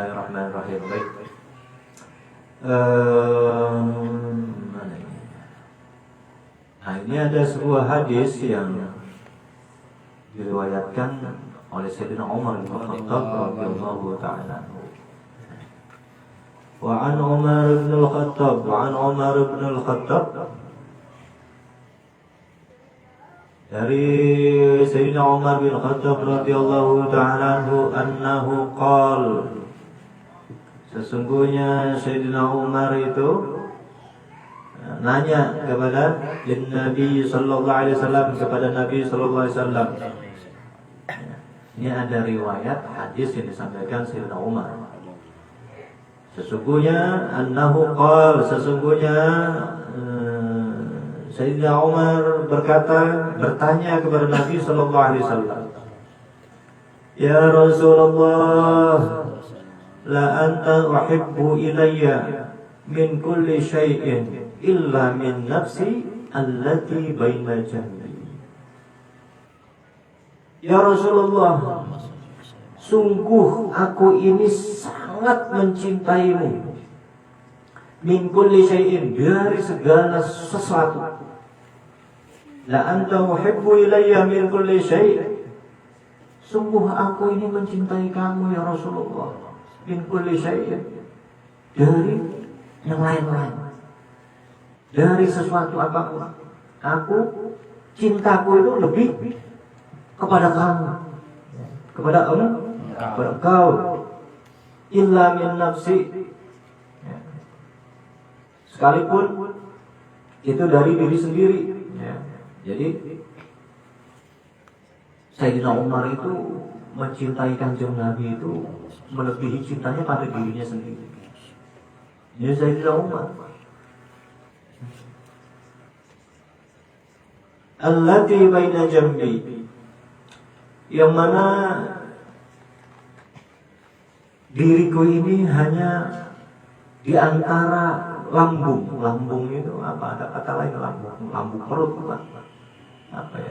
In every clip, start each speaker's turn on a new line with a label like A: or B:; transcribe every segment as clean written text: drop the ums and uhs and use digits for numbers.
A: Bismillahirrahmanirrahim. Baik. Mana ini? Nah, ini ada sebuah hadis yang diriwayatkan oleh Sayyidina Umar bin Khattab radhiyallahu ta'ala anhu. Wa an Umar bin al-Khattab dari Sayyidina Umar bin Khattab radhiyallahu ta'ala anhu annahu qala, sesungguhnya Sayyidina Umar itu nanya kepada Nabi sallallahu alaihi wasallam, kepada Nabi sallallahu alaihi wasallam. Ini ada riwayat hadis yang disampaikan Sayyidina Umar. Sesungguhnya annahu qala, sesungguhnya Sayyidina Umar bertanya kepada Nabi sallallahu alaihi wasallam, "Ya Rasulullah, la anta uhibbu ilayya min kulli syai'in illa min nafsi allati baina jambi." Ya Rasulullah, sungguh aku ini sangat mencintaimu, min kulli syai'in, dari segala sesuatu. La anta uhibbu ilayya min kulli syai', sungguh aku ini mencintai kamu ya Rasulullah, min kulli syai'in, dari yang lain-lain, dari sesuatu apapun. Aku, cintaku itu lebih kepada kamu, kepada engkau. Illa min nafsi, sekalipun itu dari diri sendiri. Jadi Sayyidina Umar itu mencintai Kanjeng Nabi itu melebihi cintanya pada dirinya sendiri. Ini Sayyidina Umar. Allati baina jambi, yang mana diriku ini hanya di antara lambung. Lambung itu apa? Ada kata lain, lambung perut bukan? Apa ya?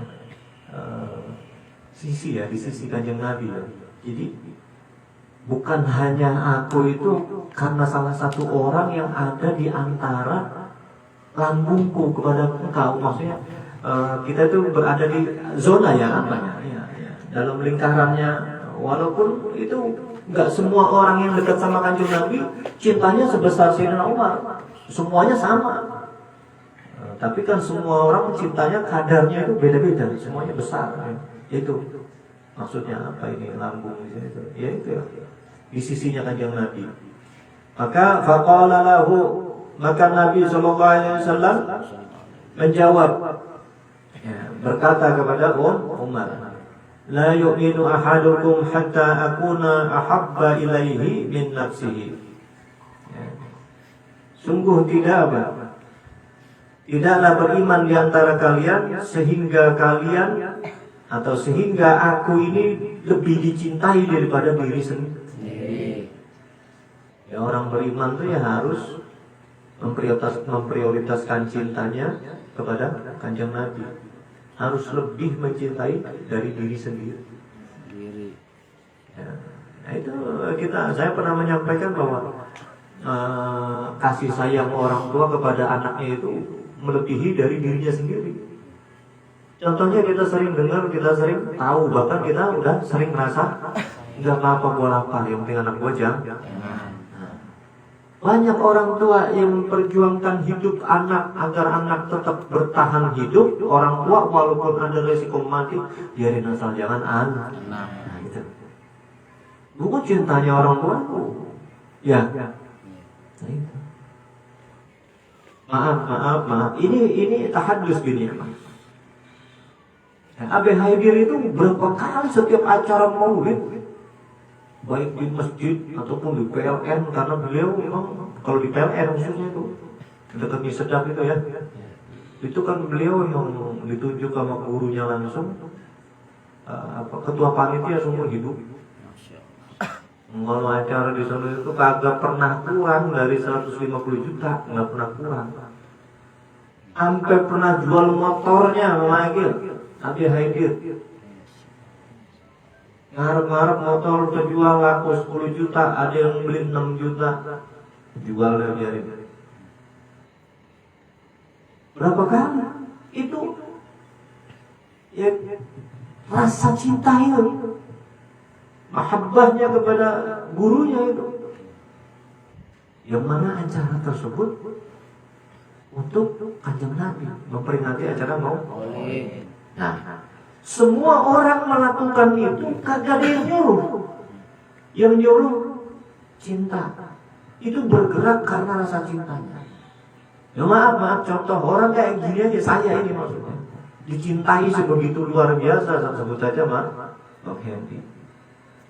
A: Sisi ya, di sisi Kanjeng Nabi ya. Jadi bukan hanya aku itu karena salah satu orang yang ada di antara lambungku kepada engkau. Maksudnya kita itu berada di zona ya, apa ya, dalam lingkarannya. Walaupun itu nggak semua orang yang dekat sama Kanjeng Nabi cintanya sebesar Sayyidina Umar. Semuanya sama. Tapi kan semua orang cintanya kadarnya itu beda-beda, semuanya besar. Itu maksudnya apa ini lambung di sini? Ya itu ya. Di sisinya Kanjeng Nabi. Maka faqala lahu, maka Nabi sallallahu alaihi wasallam menjawab, ya, berkata kepada Umar, la yu'minu ahadukum hatta akuna ahabba ilaihi min nafsihi. Ya. Sungguh tidak apa? Tidaklah beriman di antara kalian sehingga aku ini lebih dicintai daripada diri sendiri. Ya, orang beriman itu ya harus memprioritaskan cintanya kepada Kanjeng Nabi. Harus lebih mencintai dari diri sendiri. Ya. Nah itu saya pernah menyampaikan bahwa kasih sayang orang tua kepada anaknya itu melebihi dari dirinya sendiri. Contohnya kita sering dengar, kita sering tahu, bahkan kita udah sering merasa nggak apa-apa gua lapar, yang penting anak gua jangan. Banyak orang tua yang memperjuangkan hidup anak agar anak tetap bertahan hidup. Orang tua walaupun ada resiko mati, biarin asal jangan anak. Nah, gitu. Bukan cintanya orang tua, ya. Nah, itu. Maaf. Ini tahadus gini ya, Pak. Abi Haidir itu berapa kali setiap acara maulid, baik di masjid ataupun di PLN, karena beliau memang kalau di PLN khususnya itu dekat di Sedap itu ya, itu kan beliau yang ditunjuk sama gurunya langsung, ketua panitia seumur hidup. Kalau acara di sana itu kagak pernah kurang dari 150 juta, nggak pernah kurang. Sampai pernah jual motornya lagi, Abi Haidir. Ngarep-ngarep motor terjual laku 10 juta, ada yang beli 6 juta, jual dia biarin. Berapa kali itu ya, rasa cinta itu, mahabbahnya kepada gurunya itu, yang mana acara tersebut untuk kanjeng Nabi, memperingati acara Maulid. Nah, semua orang melakukan itu kagak ada yang nyuruh. Yang nyuruh cinta. Itu bergerak karena rasa cintanya. Ya maaf, contoh orang kayak gini aja, saya ini maksudnya. Dicintai sebegitu luar biasa, sebut saja Bang Hendy.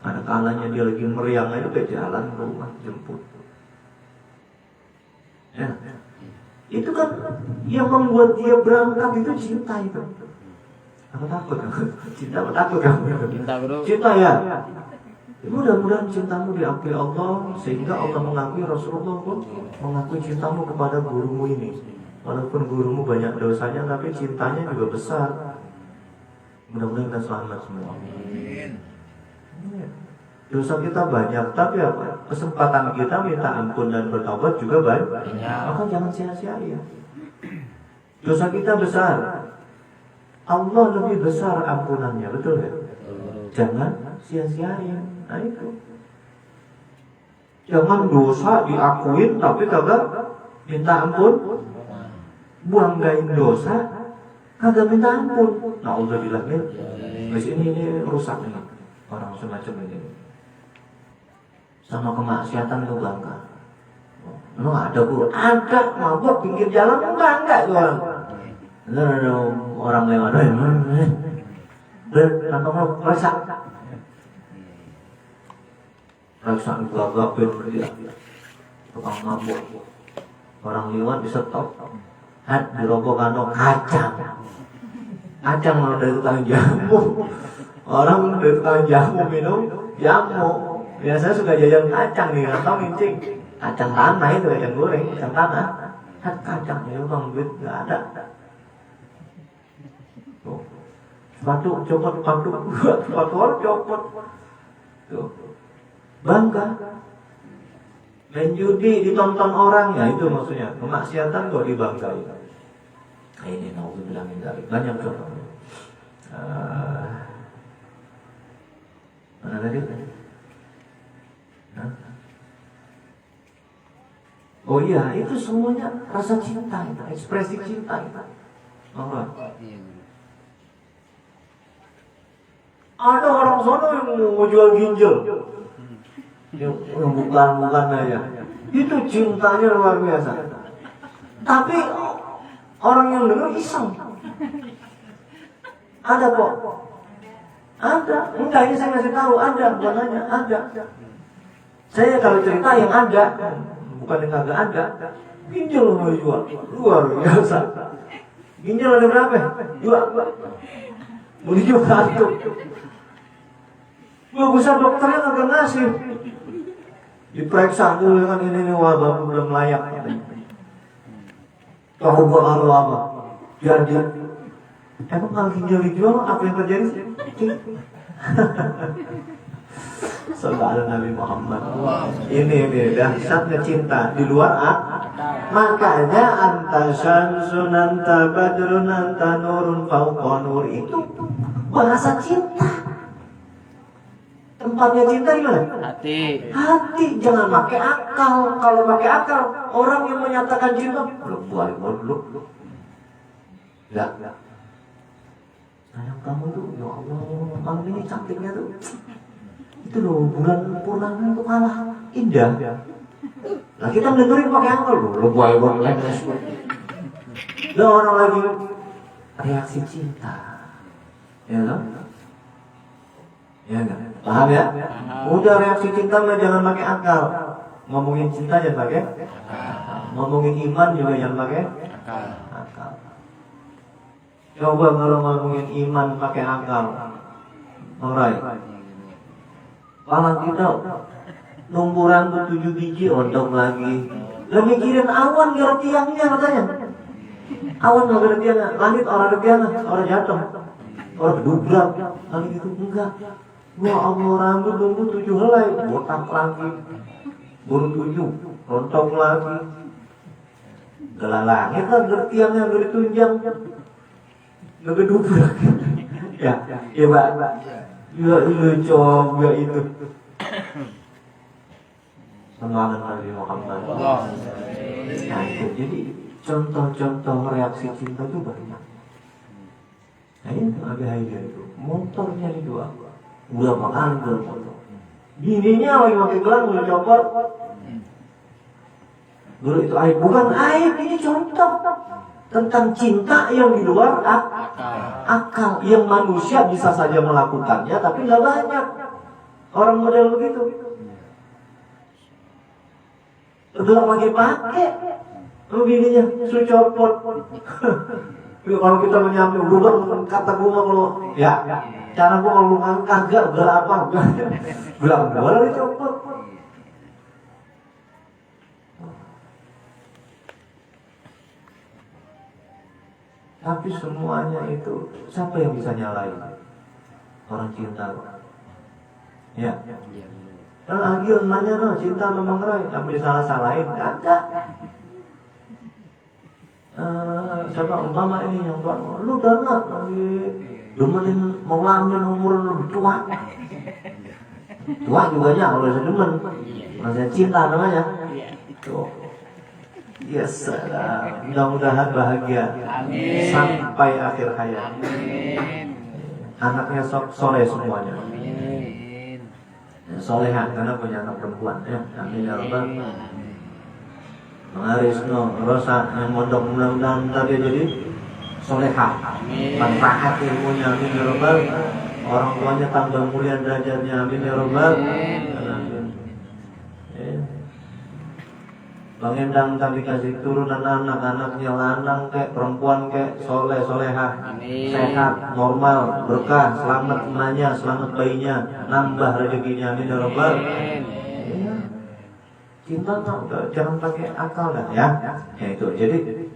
A: Ada kalanya dia lagi meriang itu ke jalan ke rumah jemput. Ya. Itu kan yang membuat dia berangkat itu cinta itu. Apa takut? Cinta apa takut kamu?
B: Cinta bro.
A: Cinta ya. Mudah-mudahan cintamu diakui Allah, sehingga Allah mengakui, Rasulullah pun mengakui cintamu kepada gurumu ini. Walaupun gurumu banyak dosanya, tapi cintanya juga besar. Mudah-mudahan kita selamat semua. Amin. Dosa kita banyak, tapi apa? Kesempatan kita minta ampun dan bertobat juga banyak. Maka jangan sia-sia ya. Dosa kita besar, Allah lebih besar ampunannya, betul ya? Jangan sia-siain. Nah itu. Jangan dosa diakuin tapi kagak minta ampun. Buanggain dosa kagak minta ampun. Na'udzubillah nih. Ini rusak nih orang semacam ini. Sama kemaksiatan lu bangga. Lu ada guru? Ada, mabuk pinggir jalan enggak itu orang. Ada orang lewat, kantong lo periksa, gagapin dia, tukang mabuk. Orang lewat di stop, dirobokkan kacang malah dari tukang jamu. Orang dari tukang jamu minum jamu. Biasanya suka jajan kacang nih, atau mincing kacang tanah itu, kacang goreng, kacang tanah. Kacang ya bang, duit nggak ada. Sepatu copot, sepatu orang copot. Tuh. Bangga. Main judi ditonton orang, ya itu maksudnya. Kemaksiatan kok dibanggai. Nah, ini naudzubillah min dzalik. Banyak contohnya. Mana tadi? Oh iya, itu semuanya rasa cinta, ekspresi cinta. Allah. Ada orang sono yang mau jual ginjal, yang bukan aja. Itu cintanya luar biasa. Tapi orang yang dengar iseng. Ada kok. Ada. Enggak, ini saya masih tahu. Ada, bukan hanya ada. Saya kalau cerita yang ada, bukan yang kagak ada. Ginjal mau jual, luar biasa. Ginjal ada berapa? Jual. Mau dijual satu. Besar dokternya kagak ngasih. Diperiksa dulu kan ini wah bapak belum layak. Tahu gua kalau apa? Jadi emang kalau ginjal dijual apa yang terjadi? Sallallahu Nabi Muhammad. Ini dahsyatnya cinta di luar makanya anta syamsun anta badrun anta nurun fauqa nur, itu bahasa cinta. Tempatnya cinta di mana? Hati, jangan pakai akal. Kalau pakai akal, orang yang menyatakan cinta belum balik dulu. Enggak. Sayang kamu tuh, ya Allah, kamu ini cantiknya tuh. Itu loh, bulan purnama itu kalah indah. Nah kita mendengarin pakai akal loh, buat lah orang lagi reaksi cinta, ya kan? Ya enggak? Paham ya? Udah reaksi cinta mah jangan pakai akal. Ngomongin cinta jangan pakai akal. Ngomongin iman juga jangan pakai akal. Coba kalau ngomongin iman pakai akal, alright. Malah kita numburan 7 biji ontong lagi. Lah mikirin awan gak ada tiangnya katanya. Awan gak ada tiangnya, langit orang ada tiangnya, orang jatuh, orang kedubrak, langit itu enggak. Wah Allah, rambut nunggu 7 helai, botak lagi, baru 7, rontok lagi. Gelalangnya kan gertiangnya gak ditunjang, gak gedubrak. Ya Pak. Ya coba itu. Semangat Nabi Muhammad. Nah itu jadi contoh-contoh reaksi cinta itu banyak. Nah itu Abi Haidir itu, motornya dijual. Udah makan jual motor. Bininya lagi pakai gelang udah copot. Dulu itu aib, bukan aib, ini contoh tentang cinta yang di luar akal, yang manusia bisa saja melakukannya, tapi nggak banyak orang model begitu. Gelang lagi pakai, bininya suruh copot. Kalau kita menyambung, bukan kata gue kalau ya cara gue kalau kagak gelang apa, gelang boleh dicopot. Tapi semuanya itu siapa yang bisa nyalain? Orang cinta. Ya. Kan Agil nanya no, cinta memang Rai, tapi salah-salahin, kagak. Siapa umpama ini yang tua, lu dana lagi demenin mau lamin umur lebih tua. Tua juga nya kalau sedemen, masih cinta namanya. Tuh. Yes, mudah-mudahan bahagia. Amin. Sampai akhir hayat. Amin. Anaknya soleh semuanya. Amin. Solehan karena punya anak perempuan ya. Amin ya Rabbal. Mengarisno Rosa yang mondok mudah-mudahan tadi jadi solehah. Manfaat ilmunya. Amin ya Rabbal. Orang tuanya tambah mulia derajatnya. Amin ya Rabbal. Bang Endang tadi kasih turunan anak-anaknya lanang kek, perempuan kek, soleh, solehah, sehat, normal, berkah, selamat emaknya, selamat bayinya, nambah rezekinya, amin ya Rabbal. Ya. Cinta jangan pakai akal dah ya. Ya itu, jadi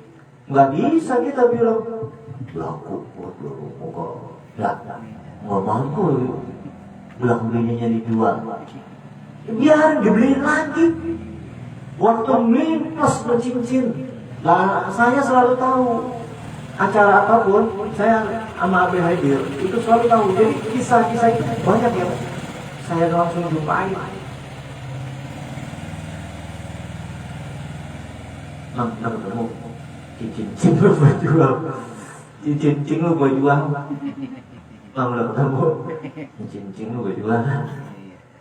A: nggak bisa kita bilang laku buat nggak mampu bilang belinya dijual, biar dibeliin lagi. Waktu minus bercincin. Nah, saya selalu tahu acara apapun, saya sama Abi Haidir itu selalu tahu. Jadi kisah-kisah itu banyak yang saya langsung jumpai. Nah, ketemu cincin lu buat jual, cincin lu buat jual. Nah, udah ketemu cincin lu buat jual.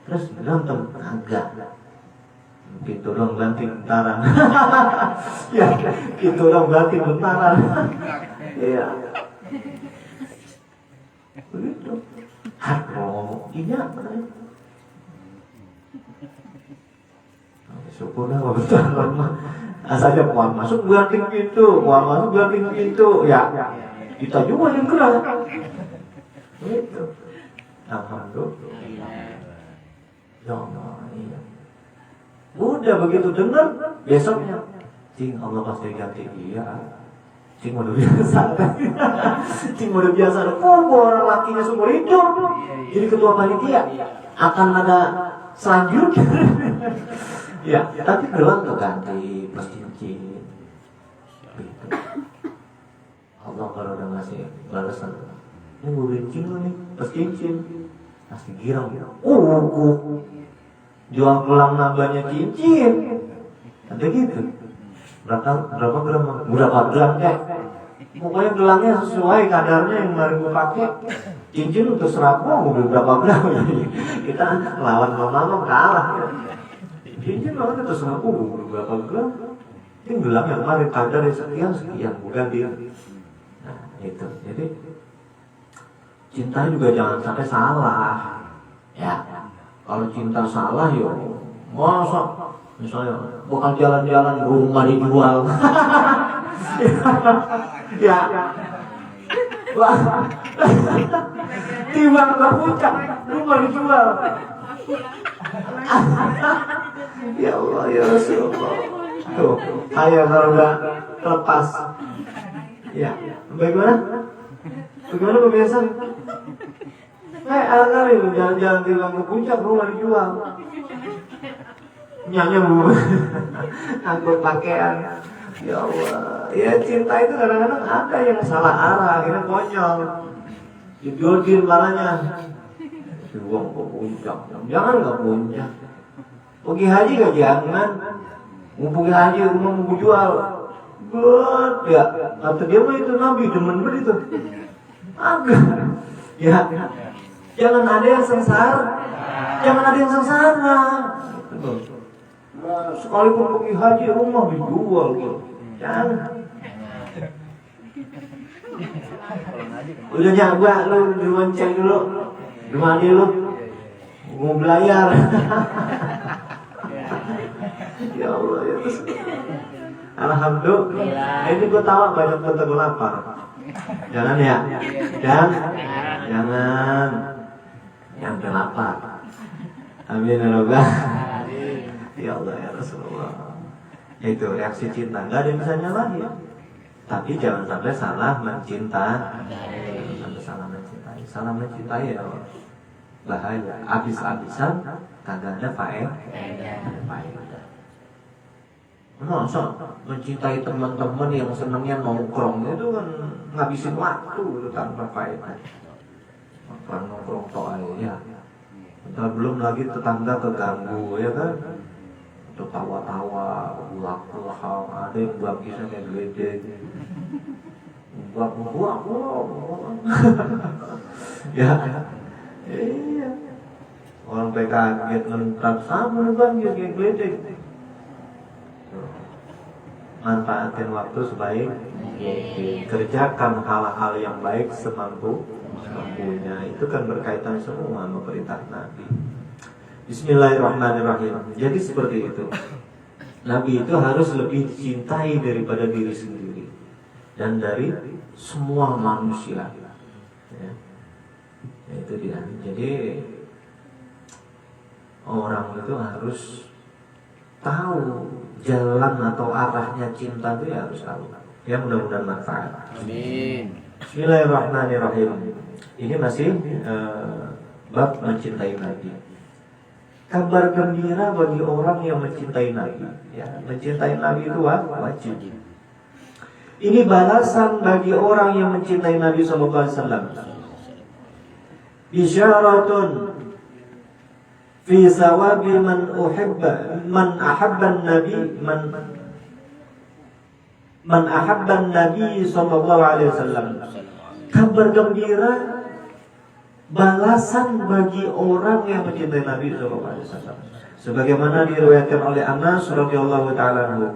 A: Terus berantem agak. Gitu dong ganti bentaran. Ya, gitu dong ganti bentaran. Iya. Begitu. Halo, ini apa? Syukurlah bentaran mah. Asalnya puan masuk ganti pintu, puan masuk ganti pintu. Ya, kita juga yang keras. Gitu. Alhamdulillah. Ya Allah, iya. Udah begitu dengar besoknya, cing Allah pasti ganti dia. Cing udah biasa, cing udah biasa. Orang lakinya seumur hidup jadi ketua panitia, akan ada selanjutnya. Ya, tapi berulang tuh ganti plus cincin. Gitu. Allah kalau udah ngasih balasan, ini gue cincin lu nih plus cincin, pasti girang. Jual gelang nambahnya cincin, ada gitu. Berapa gram deh. Pokoknya gelangnya sesuai kadarnya yang kemarin gue pakai. Cincin untuk 100, mau beli berapa gram? Kita lawan mama kalah. Cincin malah itu 100, mau beli berapa gram? Ini gelang yang kemarin kadarnya sekian, bukan dia. Nah itu, jadi cinta juga jangan sampai salah, ya. Kalau cinta salah yo, masa misalnya bakal jalan-jalan rumah dijual, ya, wah, tiba ke puncak rumah dijual, ya Allah ya Rasulullah, tuh, ayah kalau udah lepas, ya, bagaimana pemirsa? kali lu jalan-jalan tiba ke puncak rumah dijual. Nyanyi angkut pakaian. Ya Allah, ya cinta itu kadang-kadang ada yang salah arah, akhirnya konyol. Dijodohin malahnya. Uang ke puncak, jangan ke puncak. Pergi haji gak jangan. Mau pergi haji rumah mau jual. God, ya. Kata dia mah itu Nabi demen begitu. Agak. Ya. Jangan ada yang sengsara. Jangan ada yang sengsara. Nah, sekalipun pergi haji rumah dijual gitu. Jangan. Udah nyawa lu diwancang dulu. Gimana lu? Mau belayar. Ya Allah ya. Alhamdulillah. Ini gue tahu banyak kata gue lapar. Jangan ya. Jangan. Yang lapar. Amin ya Rabbah. Ya Allah ya Rasulullah. Itu reaksi cinta. Gak ada yang bisa nyalahin. Tapi jangan sampai salah mencintai. Salah mencintai ya bahaya. Habis-habisan kagak ada faedah. Masa mencintai teman-teman yang senangnya nongkrong itu kan ngabisin waktu itu tanpa faedah. Nongkrong toh ya. Belum lagi tetangga keganggu ya kan. Tawa-tawa, ulak-ulak, ada yang buat kisah kayak geledek. Buat ya, iya. Orang kaget ngentrak sama kan kayak geledek. Manfaatin waktu sebaik mungkin. Kerjakan hal-hal yang baik semampunya. Itu kan berkaitan semua sama perintah Nabi. Bismillahirrahmanirrahim. Jadi seperti itu. Nabi itu harus lebih dicintai daripada diri sendiri dan dari semua manusia. Ya. Itu dia. Jadi orang itu harus tahu jalan atau arahnya cinta itu ya harus tahu. Ya mudah-mudahan manfaat. Amin. Bismillahirrahmanirrahim. Ini masih bab mencintai Nabi. Kabar gembira bagi orang yang mencintai Nabi. Ya, mencintai Nabi itu wajib. Ini balasan bagi orang yang mencintai Nabi SAW. Isyaratun fi sawabi man ahabba Nabi man ahabba Nabi sallallahu alaihi wasallam. Kabar gembira balasan bagi orang yang mencintai Nabi SAW. Sebagaimana diriwayatkan oleh Anas radhiyallahu taala anhu.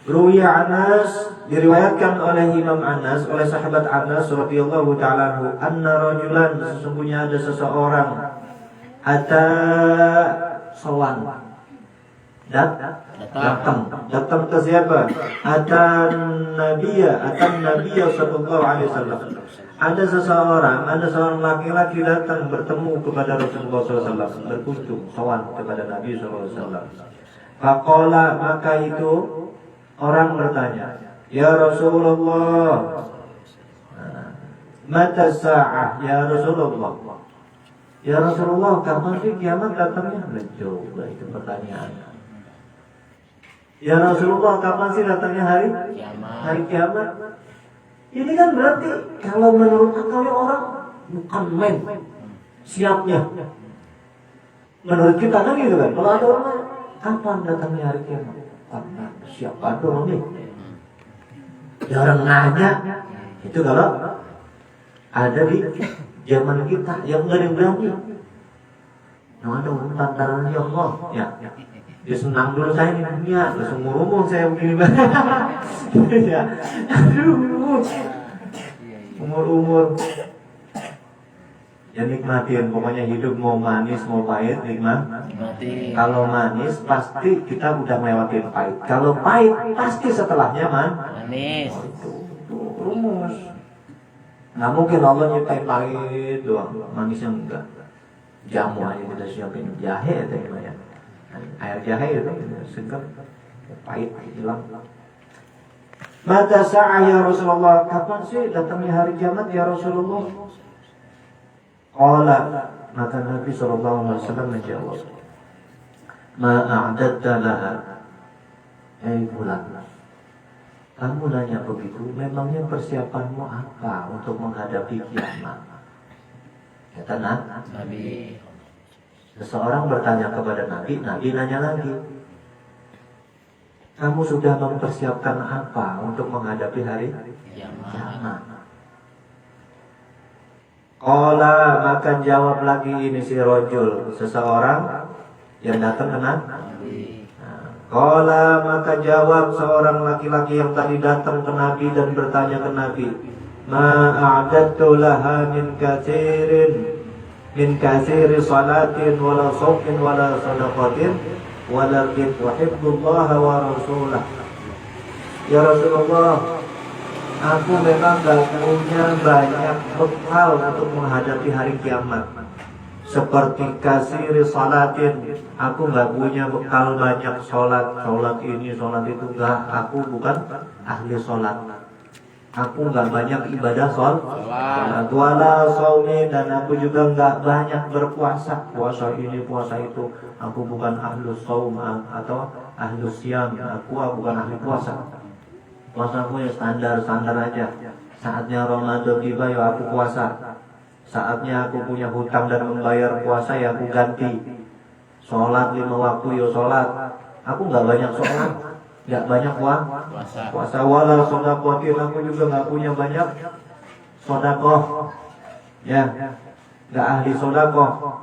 A: Ruwiya Anas, diriwayatkan oleh Imam Anas, oleh sahabat Anas radhiyallahu taala anhu, anna rajulan, sesungguhnya ada seseorang ada sowan datang ke siapa? Atan Nabiya sallallahu alaihi wasallam. Ada seorang laki-laki datang bertemu kepada Rasulullah SAW, berkunjung, sowan kepada Nabi SAW. Faqala, maka itu orang bertanya, ya Rasulullah, mata sa'ah, ya Rasulullah. Ya Rasulullah, kapan sih kiamat datangnya? Coba itu pertanyaan. Ya Rasulullah, kapan sih datangnya hari kiamat? Ini kan berarti kalau menurut akalnya orang bukan main siapnya. Menurut kita kan gitu kan. Kalau ada orang kapan datangnya hari kiamat? Kapan siapa dong nih? Ya orang nanya. Itu kalau ada di zaman kita yang nggak ada yang berani. Yang ada orang tantangan ya Allah. Ya. Dia senang dulu saya di dunia, terus umur saya begini banget. Ya, aduh, umur. Ya nikmatin, pokoknya hidup mau manis mau pahit nikmatin. Kalau manis pasti kita udah melewatin pahit. Kalau pahit pasti setelahnya manis. Oh, itu rumus. Nggak mungkin Allah nyiptain pahit doang, manisnya enggak. Jamu aja kita siapin jahe ya. Air jahe itu segar, pahit, hilang. Mata sa'a ya Rasulullah, kapan sih datangnya hari kiamat ya Rasulullah? Qala, maka Nabi SAW menjawab, ma a'dadta laha. Fulan, kamu nanya begitu, memangnya persiapanmu apa untuk menghadapi kiamat? Kata Nabi. Seseorang bertanya kepada Nabi, Nabi nanya lagi, kamu sudah mempersiapkan apa untuk menghadapi hari kiamat? Qala, maka jawab lagi ini si rajul, seseorang yang datang ke Nabi. Qala, maka jawab seorang laki-laki yang tadi datang ke Nabi dan bertanya ke Nabi, ma a'dadtu laha min katsiri salatin wala shawqin wala sadaqatin walakin uhibbullaha wa rasulah. Ya Rasulullah, aku memang gak punya banyak bekal untuk menghadapi hari kiamat. Seperti katsiri salatin, aku gak punya bekal banyak sholat ini, sholat itu. Enggak, aku bukan ahli sholat. Aku gak banyak ibadah sholat. Wala shaumi, dan aku juga gak banyak berpuasa. Puasa ini, puasa itu. Aku bukan ahli shaum atau ahli siyam. Aku bukan ahli puasa. Puasaku ya standar aja. Saatnya Ramadan tiba ya aku puasa. Saatnya aku punya hutang dan membayar puasa ya aku ganti. Sholat 5 waktu ya sholat. Aku gak banyak sholat, gak banyak puasa. Wala sodakotin, aku juga gak punya banyak sodakoh. Ya, gak ahli sodakoh.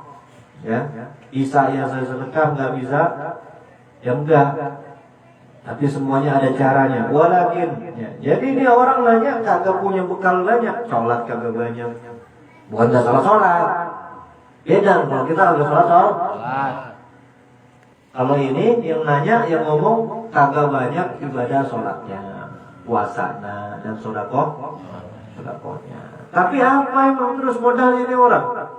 A: Ya, bisa ya saya sedekah, gak bisa ya enggak. Tapi semuanya ada caranya. Walakin ya. Jadi ini orang nanya kagak punya bekal banyak, sholat kagak banyak. Bukan gak salah sholat, beda kalau kita agak sholat. Kalau ini yang nanya, yang ngomong kagak banyak ibadah sholatnya, puasanya, dan sodakohnya. Tapi apa emang terus modal ini orang?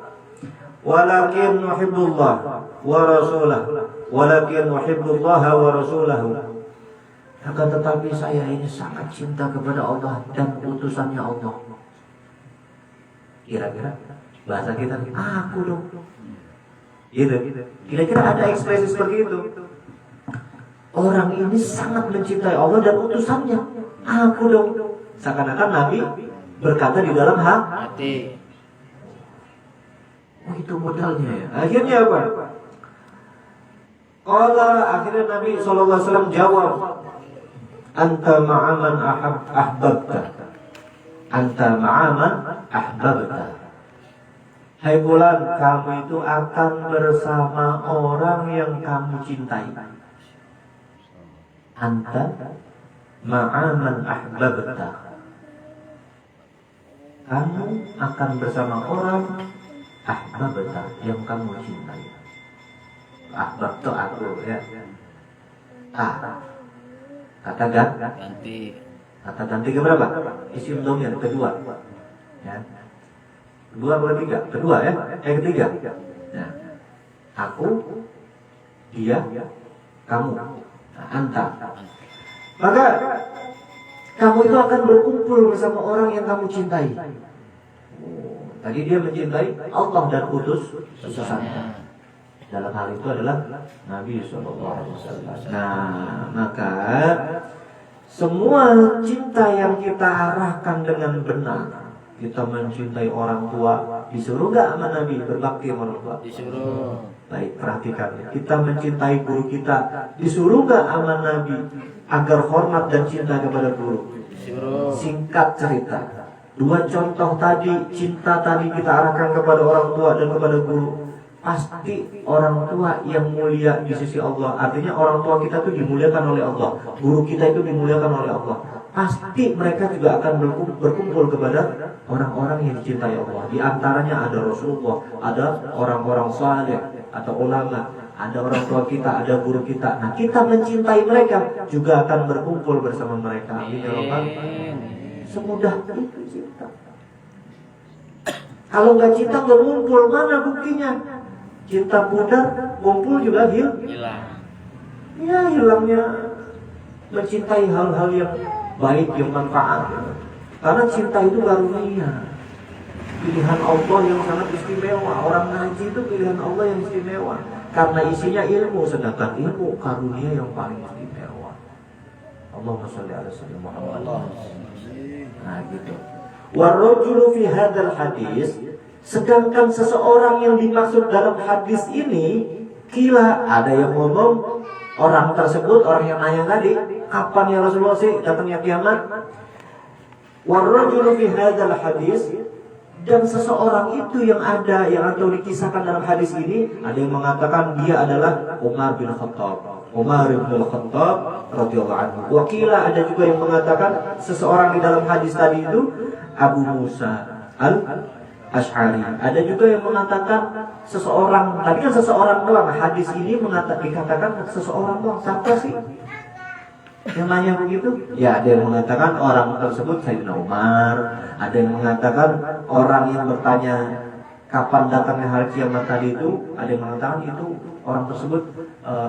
A: Walakin nuhibbullah wa rasulah, walakin nuhibbullah wa rasulahu. Akan tetapi saya ini sangat cinta kepada Allah dan utusannya Allah. Kira-kira bahasa kita, aku dong. Gitu. Kira-kira ada ekspresi seperti itu. Orang ini sangat mencintai Allah dan utusannya. Aku dong. Seakan-akan Nabi berkata di dalam hati. Oh, itu modalnya ya. Akhirnya apa? Akhirnya Nabi SAW jawab, anta ma'aman ahbabta. Anta ma'aman ahbabta. Hai bulan, kamu itu akan bersama orang yang kamu cintai. Anta ma'aman ahbabta. Kamu akan bersama orang ahbabta yang kamu cintai. Ahbabta aku ya. Kata ganti. Kata ganti ke berapa? Isim dhamir kedua. Ya. Kedua atau ketiga? Kedua ya? Ketiga. Nah, aku, dia, kamu. Nah, anta. Maka kamu itu akan berkumpul bersama orang yang kamu cintai. Tadi dia mencintai Allah dan utusannya. Dalam hal itu adalah Nabi SAW. Nah, maka semua cinta yang kita arahkan dengan benar. Kita mencintai orang tua, disuruh gak sama Nabi berbakti sama orang tua? Disuruh. Baik, perhatikan. Kita mencintai guru kita, disuruh gak sama Nabi agar hormat dan cinta kepada guru? Disuruh. Singkat cerita, 2 contoh tadi, cinta tadi kita arahkan kepada orang tua dan kepada guru. Pasti orang tua yang mulia di sisi Allah. Artinya orang tua kita itu dimuliakan oleh Allah, guru kita itu dimuliakan oleh Allah. Pasti mereka juga akan berkumpul kepada orang-orang yang dicintai Allah. Di antaranya ada Rasulullah, ada orang-orang saleh atau ulama, ada orang tua kita, ada guru kita. Nah, kita mencintai mereka juga akan berkumpul bersama mereka. Semudah itu cinta. Kalau nggak cinta nggak ngumpul, mana buktinya? Cinta pudar, ngumpul juga hilang. Ya, hilangnya mencintai hal-hal yang baik, yang manfaat. Karena cinta itu karunia. pilihan Allah yang sangat istimewa. Orang ngaji itu pilihan Allah yang istimewa karena isinya ilmu, sedangkan ilmu karunia yang paling istimewa. Allahumma sholli ala sayyidina Muhammad. Nah gitu. Warajulu fi hadzal hadis, sedangkan seseorang yang dimaksud dalam hadis ini, kila ada yang ngomong orang tersebut, orang yang nanya tadi, kapan ya Rasulullah sih datangnya kiamat? Warajulu fi hadzal hadis, dan seseorang itu yang ada yang atau dikisahkan dalam hadis ini, ada yang mengatakan dia adalah Umar bin Khattab. Umar bin Khattab radhiyallahu anhu. Wakila ada juga yang mengatakan seseorang di dalam hadis tadi itu Abu Musa al-Ash'ari. Ada juga yang mengatakan seseorang, tadi kan seseorang doang. Hadis ini dikatakan seseorang doang. Siapa sih yang nanya begitu? Ya, ada yang mengatakan orang tersebut Sayyidina Umar. Ada yang mengatakan orang yang bertanya kapan datangnya hari kiamat tadi itu, ada yang mengatakan itu orang tersebut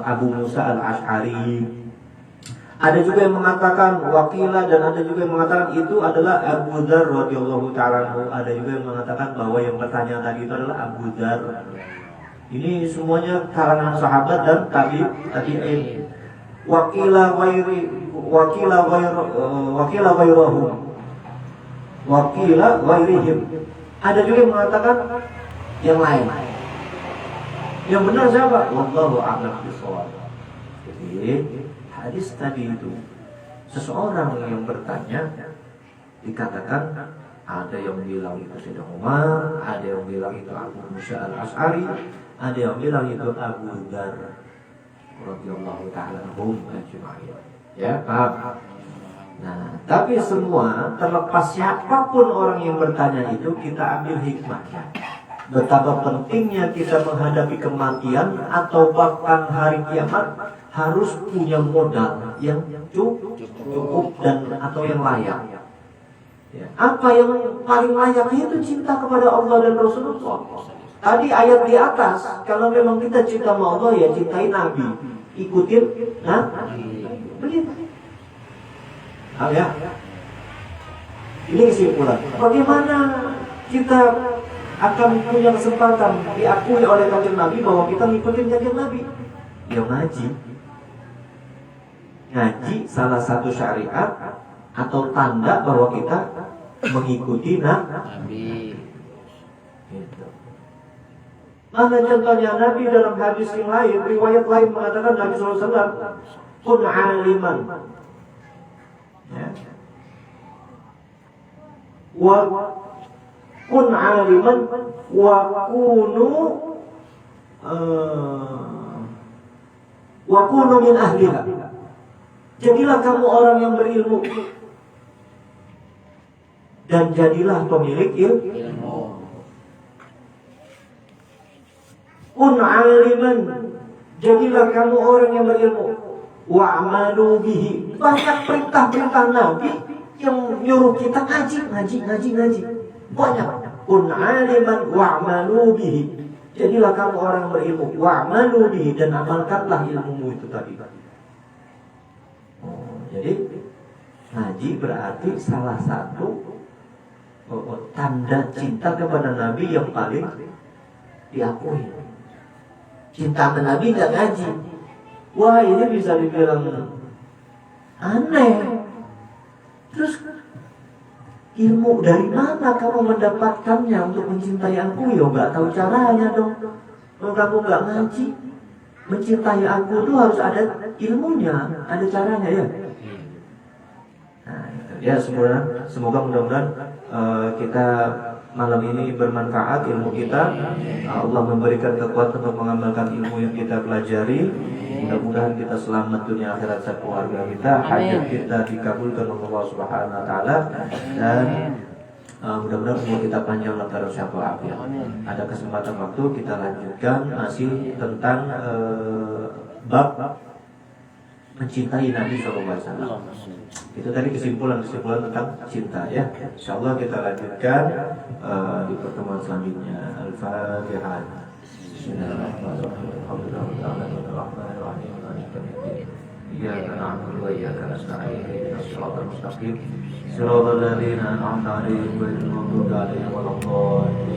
A: Abu Musa al-Ash'ari. Ada juga yang mengatakan wakila, dan ada juga yang mengatakan itu adalah Abu Dzar radhiyallahu ta'ala anhu. Ada juga yang mengatakan bahwa yang bertanya tadi itu adalah Abu Dzar. Ini semuanya kalangan sahabat dan tabi'in. Wakila ghairihim. Ada juga yang mengatakan yang lain. Yang benar siapa? Wallahu a'lam bishawab. Jadi hadis tadi itu seseorang yang bertanya dikatakan ada yang bilang itu Sayyidina Umar, ada yang bilang itu Abu Musa al-Ash'ari, ada yang bilang itu Abu Dzar radhiyallahu ta'ala anhum ajma'in. Ya, paham? Nah, tapi semua terlepas siapapun orang yang bertanya itu, kita ambil hikmahnya. Betapa pentingnya kita menghadapi kematian atau bahkan hari kiamat harus punya modal yang cukup dan atau yang layak. Ya. Apa yang paling layak itu cinta kepada Allah dan Rasulullah. Tadi ayat di atas, kalau memang kita cinta sama Allah ya cintai Nabi, ikutin begitu. Ya. Ini kesimpulan. Bagaimana kita akan punya kesempatan diakui oleh kanjeng Nabi bahwa kita ngikutin kanjeng Nabi? Ya ngaji. Ngaji salah satu syariat atau tanda bahwa kita mengikuti Nabi. Gitu. Mana contohnya Nabi dalam hadis yang lain, riwayat lain mengatakan Nabi SAW kun aliman. Ya. Kun aliman wa kunu min ahliha. Jadilah kamu orang yang berilmu dan jadilah pemilik ilmu. Kun aliman, jadilah kamu orang yang berilmu. Wa'malu bihi. Banyak perintah-perintah Nabi yang nyuruh kita ngaji. Banyak. Kun aliman wa'malu bihi. Jadilah kamu orang yang berilmu. Wa'malu bihi, dan amalkanlah ilmumu itu tadi. Jadi ngaji berarti salah satu tanda cinta kepada Nabi yang paling diakui. Cinta ke Nabi nggak ngaji, wah ini bisa dibilang aneh. Terus ilmu dari mana kamu mendapatkannya untuk mencintai aku? Ya nggak tahu caranya dong. Kalau kamu nggak ngaji, mencintai aku tuh harus ada ilmunya, ada caranya ya. Nah, ya semoga mudah-mudahan kita malam ini bermanfaat ilmu kita. Allah memberikan kekuatan untuk mengamalkan ilmu yang kita pelajari. Mudah-mudahan kita selamat dunia akhirat serta keluarga kita. Hajat kita dikabulkan oleh Allah Subhanahu wa taala, dan mudah-mudahan umur kita panjang lantaran syafaat ya. Ada kesempatan waktu kita lanjutkan masih tentang bab mencintai Nabi SAW. Itu tadi kesimpulan tentang cinta ya. Insyaallah kita lanjutkan di pertemuan selanjutnya. Al-Fatihah. Bismillahirrahmanirrahim. iyyaka na'budu wa iyyaka nasta'in ihdinas siratal mustaqim siratal ladzina an'amta 'alaihim ghairil maghdubi 'alaihim waladdallin